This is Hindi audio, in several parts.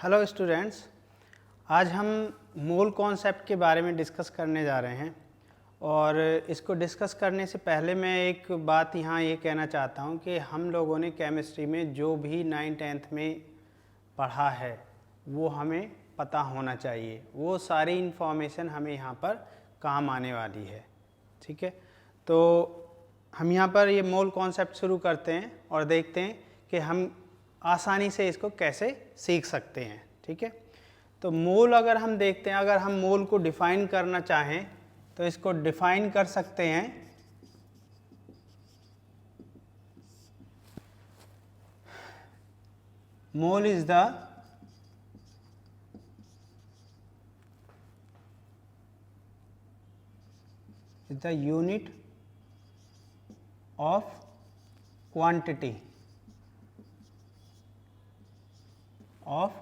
हेलो स्टूडेंट्स, आज हम मोल कॉन्सेप्ट के बारे में डिस्कस करने जा रहे हैं और इसको डिस्कस करने से पहले मैं एक बात यहाँ ये कहना चाहता हूँ कि हम लोगों ने केमिस्ट्री में जो भी 9th-10th में पढ़ा है वो हमें पता होना चाहिए। वो सारी इन्फॉर्मेशन हमें यहाँ पर काम आने वाली है। ठीक है, तो हम यहाँ पर ये मोल कॉन्सेप्ट शुरू करते हैं और देखते हैं कि हम आसानी से इसको कैसे सीख सकते हैं। ठीक है, तो मोल अगर हम देखते हैं, अगर हम मोल को डिफाइन करना चाहें तो इसको डिफाइन कर सकते हैं mole is the unit of quantity of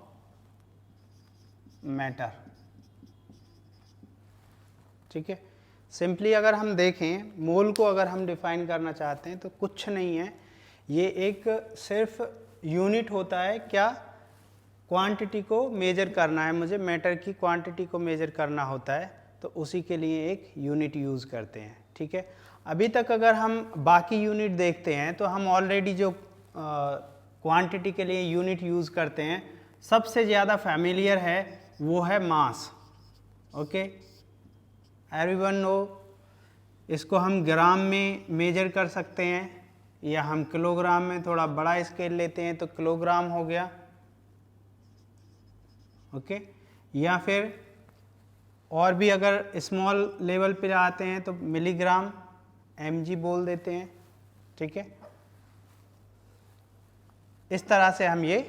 matter. ठीक है, सिंपली अगर हम देखें मोल को, अगर हम डिफाइन करना चाहते हैं तो कुछ नहीं है, ये एक सिर्फ यूनिट होता है। क्या? क्वांटिटी को मेजर करना है मुझे, मैटर की क्वांटिटी को मेजर करना होता है, तो उसी के लिए एक यूनिट यूज़ करते हैं। ठीक है, अभी तक अगर हम बाकी यूनिट देखते हैं तो हम ऑलरेडी जो क्वांटिटी के लिए यूनिट यूज़ करते हैं सबसे ज़्यादा फैमिलियर है वो है मास। ओके, एवरीवन नो, इसको हम ग्राम में मेजर कर सकते हैं या हम किलोग्राम में, थोड़ा बड़ा स्केल लेते हैं तो किलोग्राम हो गया। ओके, या फिर और भी अगर स्मॉल लेवल पे आते हैं तो मिलीग्राम, mg बोल देते हैं। ठीक है, इस तरह से हम ये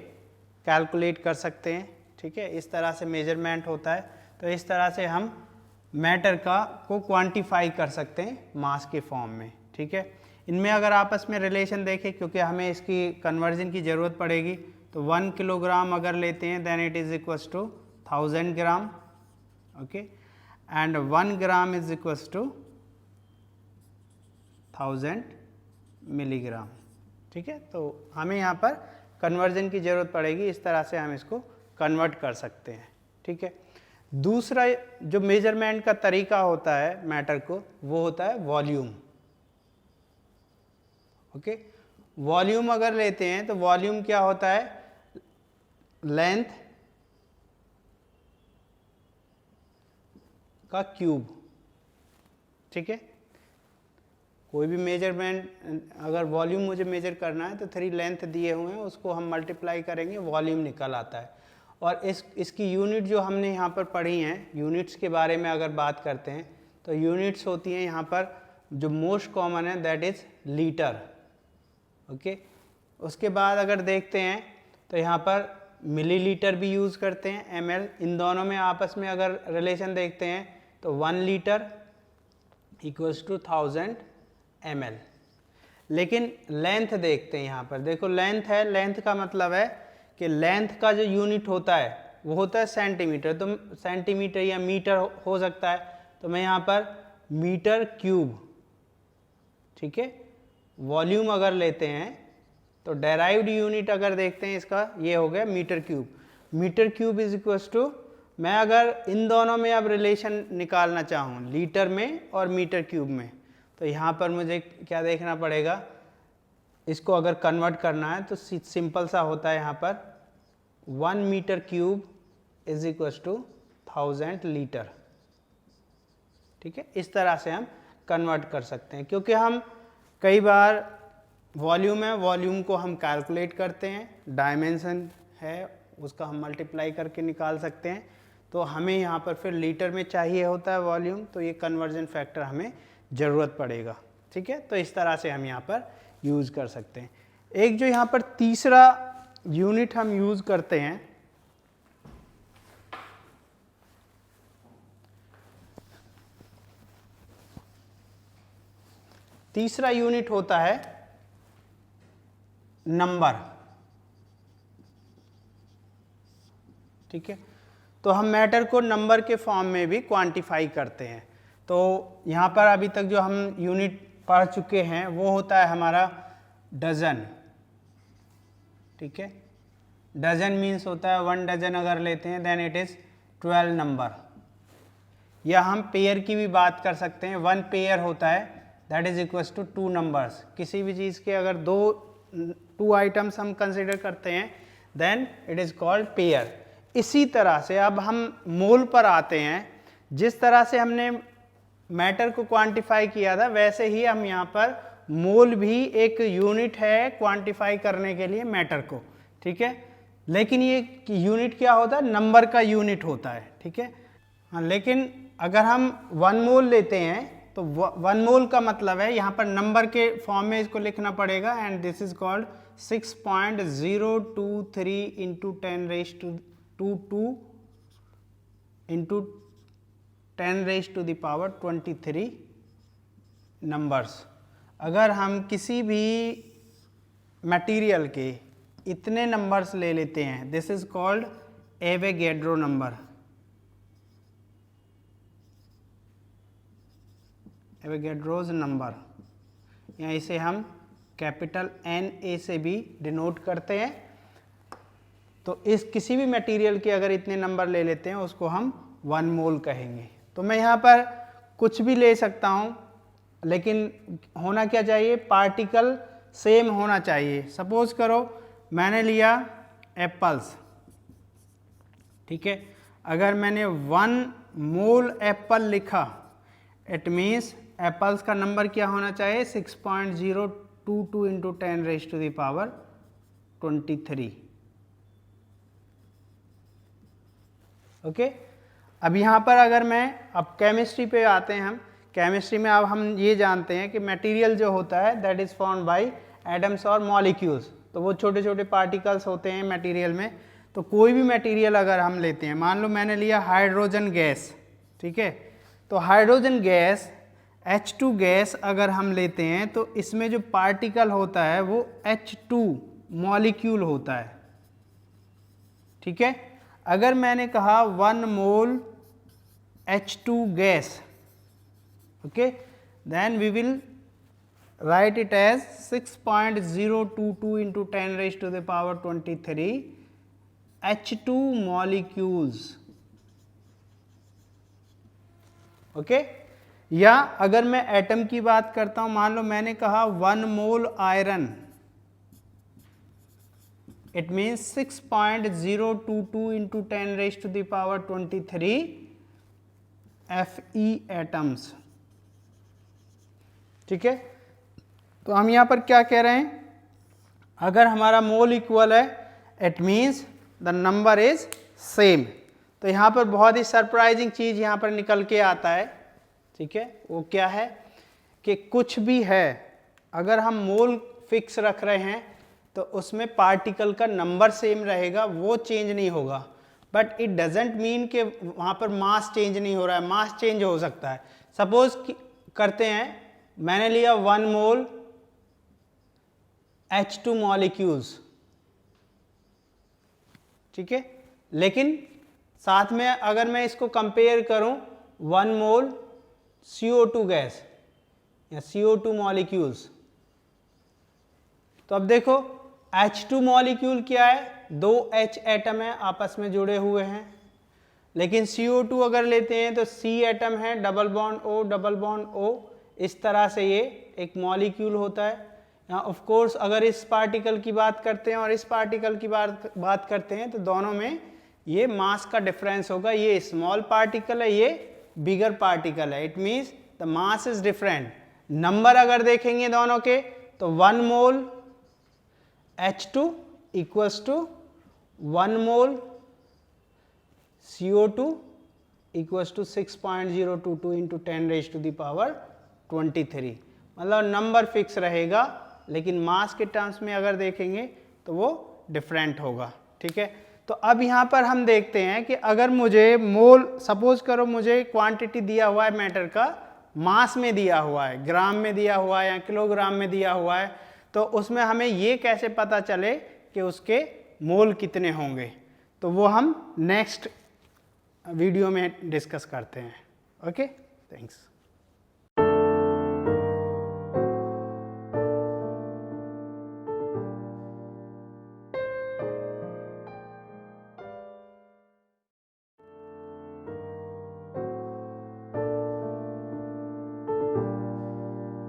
कैलकुलेट कर सकते हैं। ठीक है, इस तरह से मेजरमेंट होता है। तो इस तरह से हम मैटर को क्वांटिफाई कर सकते हैं मास के फॉर्म में। ठीक है, इनमें अगर आपस में रिलेशन देखें, क्योंकि हमें इसकी कन्वर्जन की ज़रूरत पड़ेगी, तो 1 किलोग्राम अगर लेते हैं then it is equals to 1000 gram. Okay, and 1 gram is equals to 1000 milligram. ठीक है, तो हमें यहाँ पर कन्वर्जन की ज़रूरत पड़ेगी, इस तरह से हम इसको कन्वर्ट कर सकते हैं। ठीक है, दूसरा जो मेजरमेंट का तरीका होता है मैटर को, वो होता है वॉल्यूम। ओके, वॉल्यूम अगर लेते हैं तो वॉल्यूम क्या होता है? लेंथ का क्यूब। ठीक है, कोई भी मेजरमेंट अगर वॉल्यूम मुझे मेजर करना है तो 3 लेंथ दिए हुए हैं, उसको हम मल्टीप्लाई करेंगे, वॉल्यूम निकल आता है। और इसकी यूनिट जो हमने यहाँ पर पढ़ी हैं, यूनिट्स के बारे में अगर बात करते हैं तो यूनिट्स होती हैं यहाँ पर, जो मोस्ट कॉमन है दैट इज़ लीटर। ओके, उसके बाद अगर देखते हैं तो यहाँ पर मिलीलीटर भी यूज़ करते हैं, ml। इन दोनों में आपस में अगर रिलेशन देखते हैं तो 1 लीटर इक्वल्स टू 1000 ml। लेकिन लेंथ देखते हैं, यहाँ पर देखो लेंथ है, लेंथ का मतलब है कि लेंथ का जो यूनिट होता है वो होता है सेंटीमीटर। तो सेंटीमीटर या मीटर हो सकता है, तो मैं यहाँ पर मीटर क्यूब। ठीक है, वॉल्यूम अगर लेते हैं तो डेराइव्ड यूनिट अगर देखते हैं इसका, ये हो गया metre cube. Metre cube is equals to, मैं अगर इन दोनों में अब रिलेशन निकालना चाहूँ लीटर में और मीटर क्यूब में, तो यहाँ पर मुझे क्या देखना पड़ेगा? इसको अगर कन्वर्ट करना है तो सिंपल सा होता है, यहाँ पर 1 metre cube is equals to 1000 litre. ठीक है, इस तरह से हम कन्वर्ट कर सकते हैं, क्योंकि हम कई बार वॉल्यूम है, वॉल्यूम को हम कैलकुलेट करते हैं, डायमेंशन है उसका हम मल्टीप्लाई करके निकाल सकते हैं, तो हमें यहाँ पर फिर लीटर में चाहिए होता है वॉल्यूम, तो ये कन्वर्जन फैक्टर हमें ज़रूरत पड़ेगा। ठीक है, तो इस तरह से हम यहाँ पर यूज़ कर सकते हैं। एक जो यहाँ पर तीसरा यूनिट हम यूज़ करते हैं, तीसरा यूनिट होता है नंबर। ठीक है, तो हम मैटर को नंबर के फॉर्म में भी क्वांटिफाई करते हैं। तो यहाँ पर अभी तक जो हम यूनिट पढ़ चुके हैं वो होता है हमारा डजन। ठीक है, डजन मीन्स होता है 1 डजन अगर लेते हैं देन इट इज़ 12 नंबर। या हम पेयर की भी बात कर सकते हैं, 1 पेयर होता है that is equals to 2 numbers. किसी भी चीज़ के अगर 2 आइटम्स हम कंसिडर करते हैं then it is called pair. इसी तरह से अब हम मोल पर आते हैं। जिस तरह से हमने मैटर को क्वांटिफाई किया था वैसे ही हम यहाँ पर मोल भी एक यूनिट है क्वांटिफाई करने के लिए मैटर को, ठीक है। लेकिन ये यूनिट क्या होता है, नंबर का यूनिट होता है, ठीक है। हाँ, लेकिन अगर हम 1 मोल लेते हैं तो 1 मोल का मतलब है यहाँ पर नंबर के फॉर्म में इसको लिखना पड़ेगा and this is called 6.023 into 10⁻² into 10⁻23 numbers. अगर हम किसी भी मटेरियल के इतने नंबर्स ले लेते हैं this is called Avogadro number. Avogadro's number, या इसे हम कैपिटल NA से भी डिनोट करते हैं। तो इस किसी भी मटेरियल के अगर इतने नंबर ले लेते हैं उसको हम 1 मोल कहेंगे। तो मैं यहाँ पर कुछ भी ले सकता हूँ, लेकिन होना क्या चाहिए, पार्टिकल सेम होना चाहिए। सपोज करो मैंने लिया एप्पल्स, ठीक है। अगर मैंने 1 मोल एप्पल लिखा इट मीन्स एप्पल्स का नंबर क्या होना चाहिए, 6.022 इंटू 10⁻23। ओके। अब यहाँ पर अगर मैं अब केमिस्ट्री पे आते हैं, हम केमिस्ट्री में अब हम ये जानते हैं कि मटेरियल जो होता है that is formed by atoms और मॉलिक्यूल्स। तो वो छोटे छोटे पार्टिकल्स होते हैं मटेरियल में। तो कोई भी मटेरियल अगर हम लेते हैं, मान लो मैंने लिया हाइड्रोजन गैस, ठीक है। तो हाइड्रोजन गैस H2 गैस अगर हम लेते हैं तो इसमें जो पार्टिकल होता है वो H2 मॉलिक्यूल होता है, ठीक है। अगर मैंने कहा 1 mole H2 gas, okay, then we will write it as 6.022 into 10⁻23 H2 molecules, okay. या अगर मैं एटम की बात करता हूं, मान लो मैंने कहा 1 mole iron, it means 6.022 into 10⁻23 Fe atoms, ठीक है। तो हम यहां पर क्या कह रहे हैं, अगर हमारा मोल इक्वल है it means the number is same. तो यहां पर बहुत ही सरप्राइजिंग चीज यहां पर निकल के आता है, ठीक है। वो क्या है कि कुछ भी है अगर हम मोल फिक्स रख रहे हैं तो उसमें पार्टिकल का नंबर सेम रहेगा, वो चेंज नहीं होगा। बट इट डजेंट मीन कि वहाँ पर मास चेंज नहीं हो रहा है, मास चेंज हो सकता है। सपोज करते हैं मैंने लिया 1 मोल H2 मॉलिक्यूल्स, ठीक है। लेकिन साथ में अगर मैं इसको कंपेयर करूं 1 मोल CO2 गैस या CO2 मॉलिक्यूल्स, तो अब देखो H2 मॉलिक्यूल क्या है, 2 H एटम है आपस में जुड़े हुए हैं। लेकिन CO2 अगर लेते हैं तो C एटम है, double bond O double bond O, इस तरह से ये एक मॉलिक्यूल होता है। यहाँ ऑफ कोर्स अगर इस पार्टिकल की बात करते हैं और इस पार्टिकल की बात करते हैं तो दोनों में ये मास का डिफरेंस होगा। ये स्मॉल पार्टिकल है, ये बिगर पार्टिकल है, it means the mass is different. Number अगर देखेंगे दोनों के तो 1 mole H2 equals to 1 mole CO2 equals to 6.022 into 10⁻23। मतलब नंबर फिक्स रहेगा, लेकिन मास के टर्म्स में अगर देखेंगे तो वो डिफरेंट होगा, ठीक है। तो अब यहाँ पर हम देखते हैं कि अगर मुझे मोल, सपोज करो मुझे क्वांटिटी दिया हुआ है मैटर का, मास में दिया हुआ है, ग्राम में दिया हुआ है या किलोग्राम में दिया हुआ है, तो उसमें हमें ये कैसे पता चले कि उसके मोल कितने होंगे, तो वो हम नेक्स्ट वीडियो में डिस्कस करते हैं। Okay, thanks.